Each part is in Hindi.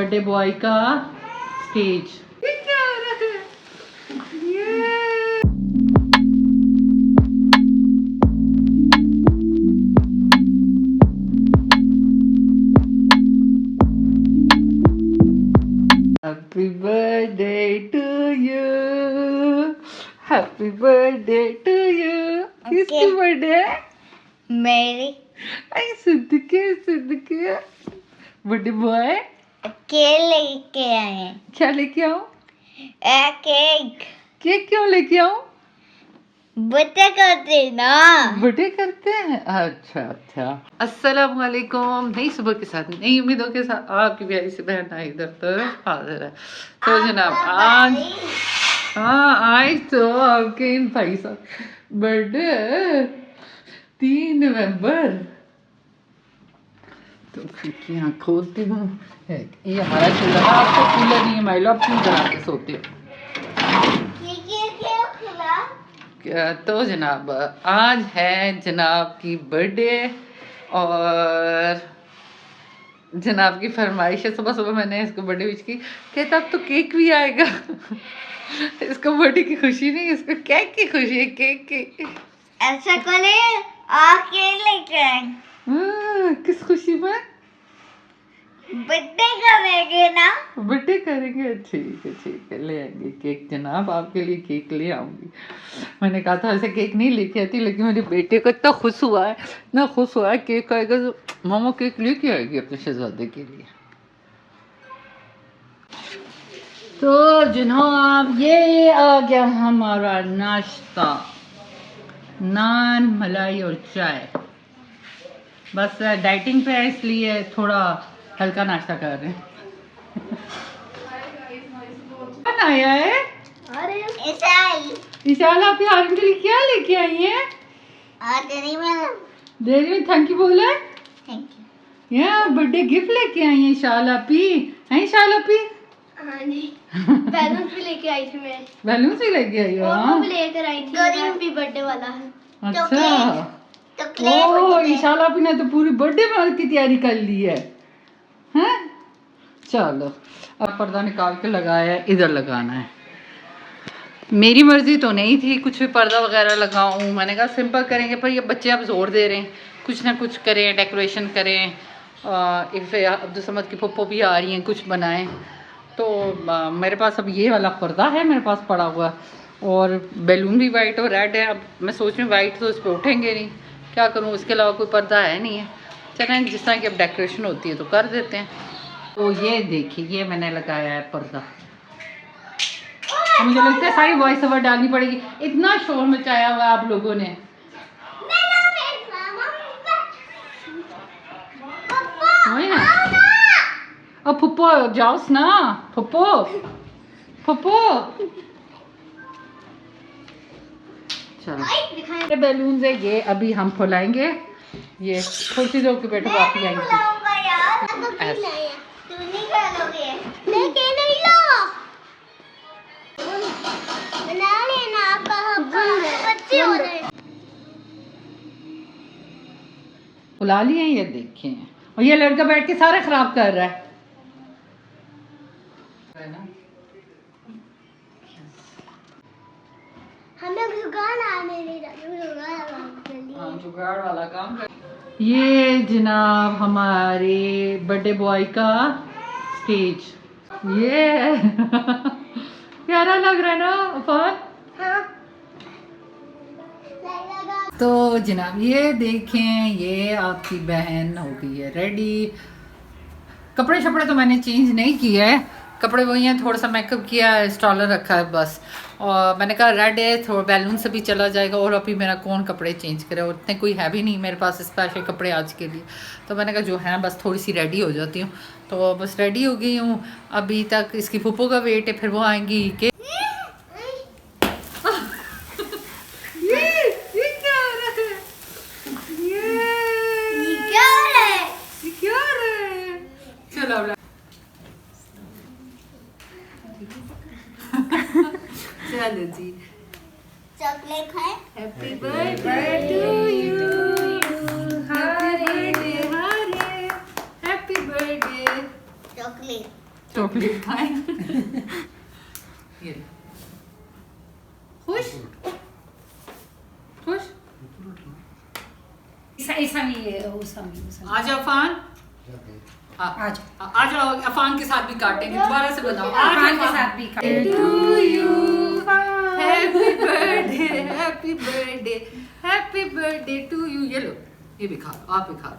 बर्थडे बॉय का स्टेज। ये क्या हो रहा है? Happy birthday to you. Happy birthday to you. किसकी बर्थडे है? मेरी। आई सिद्दीकी बर्थडे बॉय केक लेके आए। क्या लेके आओ? केक। केक क्यों लेके आओ? बर्थडे करते ना। बर्थडे करते हैं। अच्छा। अस्सलाम वालेकुम। नई सुबह के साथ नई उम्मीदों के साथ आपकी प्यारी सी बहन आई दफ्तर हाजिर है। तो जनाब आज तो आपके इन भाई साहब बर्थडे 3 नवंबर। तो खिड़कियाँ खोलती हूँ। ये हमारा चूल्हा है, आपको कूलर नहीं है माइलो, आप क्यों जला के सोते हो? तो जनाब आज है जनाब की बर्थडे और जनाब की फरमाइश है। सुबह सुबह मैंने इसको बर्थडे विश की, कहता अब तो केक भी आएगा। इसको बर्थडे की खुशी नहीं, इसको केक की खुशी है, केक की। ऐसा करे आके लेके आए। किस खुशी में? बर्थडे करेंगे ना। बर्थडे करेंगे, ठीक है ले आएंगे केक जनाब, आपके लिए केक ले आऊंगी। मैंने कहा था ऐसे केक नहीं लेके आती, लेकिन मेरे बेटे को इतना खुश हुआ है केक आएगा तो मामा केक लेके आएगी अपने शहजादे के लिए। तो जनाब ये आ गया हमारा नाश्ता, नान मलाई और चाय। बस डाइटिंग पे है इसलिए थोड़ा हल्का नाश्ता कर रहे हैं। कौन आया है? अरे इशाल आप यार के लिए क्या लेके आई हैं? डेरी में थैंक यू बोला। Thank you. यार बर्थडे गिफ्ट लेके आई हैं इशाल आपी। हैं इशाल आपी? हाँ जी, बैलून्स भी लेके आई थी मैं। बैलून्स भी लेके आई हो? और हाँ वो भी लेकर आई थी, हैप्पी बर्थडे वाला है। अच्छा ओ इशाल आपी ने तो पूरी बर्थडे मनाने की तैयारी कर ली है। हैं चलो अब पर्दा निकाल के लगाया है, इधर लगाना है। मेरी मर्जी तो नहीं थी कुछ भी पर्दा वगैरह लगाऊं, मैंने कहा सिंपल करेंगे, पर ये बच्चे अब जोर दे रहे हैं कुछ ना कुछ करें, डेकोरेशन करें। अब्दुल समद की पप्पो भी आ रही हैं, कुछ बनाएं। तो मेरे पास अब ये वाला पर्दा है मेरे पास पड़ा हुआ, और बैलून भी वाइट और रेड है। अब मैं सोच रही हूँ वाइट तो इस पर उठेंगे नहीं, क्या करूँ, उसके अलावा कोई पर्दा है नहीं है। चलें जिस तरह की अब डेकोरेशन होती है तो कर देते हैं। तो ये देखिए ये मैंने लगाया है पर्दा। मुझे लगता है सारी वॉइस ओवर डालनी पड़ेगी, इतना शोर मचाया हुआ है आप लोगों ने। अब फुप्पो जाओ ना, फुप्पो चलो बैलून है ये अभी हम फुलाएंगे। ये थोड़ी देर के बैठो बाकी आएंगे। फुला लिए ये देखें, और ये लड़का बैठ के सारा खराब कर रहा है। जुगाड़ वाला काम कर। ये जनाब हमारे बर्थडे बॉय का स्टेज। ये प्यारा लग रहा है ना अफान? हाँ। तो जनाब ये देखें ये आपकी बहन हो गई है रेडी। कपड़े शपड़े तो मैंने चेंज नहीं किए है, कपड़े वही हैं, थोड़ा सा मेकअप किया है, स्टॉलर रखा है बस। और मैंने कहा रेड है, थोड़ा बैलून से भी चला जाएगा, और अभी मेरा कौन कपड़े चेंज करे, और इतने कोई है भी नहीं मेरे पास स्पेशल कपड़े आज के लिए। तो मैंने कहा जो है बस थोड़ी सी रेडी हो जाती हूँ, तो बस रेडी हो गई हूँ। अभी तक इसकी फूफो का वेट है, फिर वो आएंगी कि चलो जी चॉकलेट खाए। Happy birthday to you, happy birthday, happy birthday. Chocolate chocolate खाएं। ये लो। खुश खुश आ जाओ अफान, आ जाओ अफान के साथ भी काटेंगे, दोबारा से बताओ। अफान के साथ भी to you, happy birthday happy birthday happy birthday to you. ये लो, ये भी खा लो, आप भी खा लो।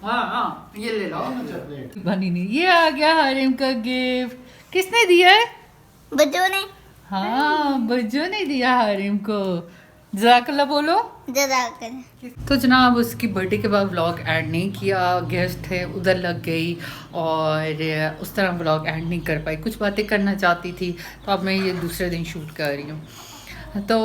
हाँ, ये ले लो। बनी नहीं, ये आ गया हरीम का गिफ्ट। किसने दिया है? बच्चों ने हाँ, बच्चों ने दिया हरीम को। जज़ाकल्लाह बोलो। जज़ाकल्लाह। तो जनाब उसकी बर्थडे के बाद व्लॉग ऐड नहीं किया, गेस्ट थे उधर लग गई और उस तरह व्लॉग ऐड नहीं कर पाई। कुछ बातें करना चाहती थी तो अब मैं ये दूसरे दिन शूट कर रही हूँ। तो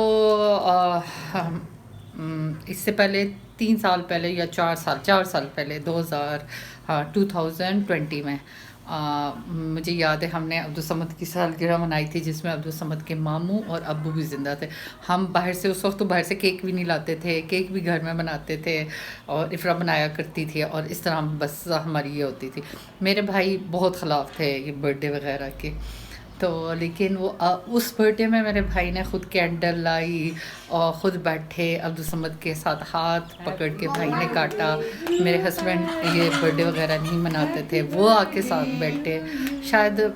इससे पहले 3 साल पहले या 4 साल पहले 2020 में मुझे याद है हमने अब्दुल समद की सालगिरह मनाई थी, जिसमें अब्दुल समद के मामू और अब्बू भी ज़िंदा थे। हम बाहर से उस वक्त तो बाहर से केक भी नहीं लाते थे, केक भी घर में बनाते थे और इफ़रा बनाया करती थी और इस तरह बस हमारी ये होती थी। मेरे भाई बहुत ख़िलाफ़ थे ये बर्थडे वगैरह के, तो लेकिन वो उस बर्थडे में मेरे भाई ने ख़ुद कैंडल लाई और ख़ुद बैठे अब्दुल समद के साथ हाथ पकड़ के भाई ने काटा। मेरे हस्बैंड ये बर्थडे वगैरह नहीं मनाते थे, वो आके साथ बैठे। शायद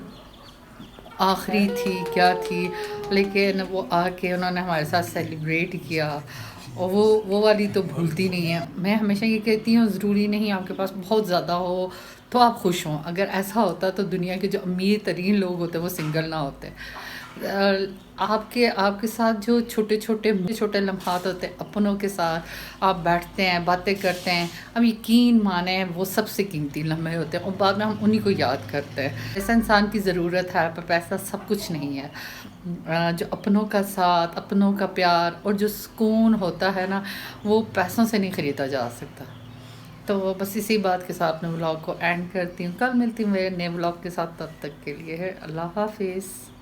आखिरी थी क्या थी, लेकिन वो आके उन्होंने हमारे साथ सेलिब्रेट किया और वो वाली तो भूलती नहीं है। मैं हमेशा ये कहती हूँ ज़रूरी नहीं आपके पास बहुत ज़्यादा हो तो आप खुश हों। अगर ऐसा होता तो दुनिया के जो अमीर तरीन लोग होते वो सिंगल ना होते। आपके साथ जो छोटे छोटे लम्हात होते हैं अपनों के साथ, आप बैठते हैं बातें करते हैं, अब यकीन माने वो सबसे कीमती लम्हे होते हैं और बाद में हम उन्हीं को याद करते हैं। ऐसा इंसान की ज़रूरत है, पर पैसा सब कुछ नहीं है। जो अपनों का साथ, अपनों का प्यार और जो सुकून होता है ना, वो पैसों से नहीं ख़रीदा जा सकता। तो बस इसी बात के साथ मैं व्लॉग को एंड करती हूँ। कल मिलती हूँ मेरे नए व्लॉग के साथ, तब तक के लिए है अल्लाह हाफिज़।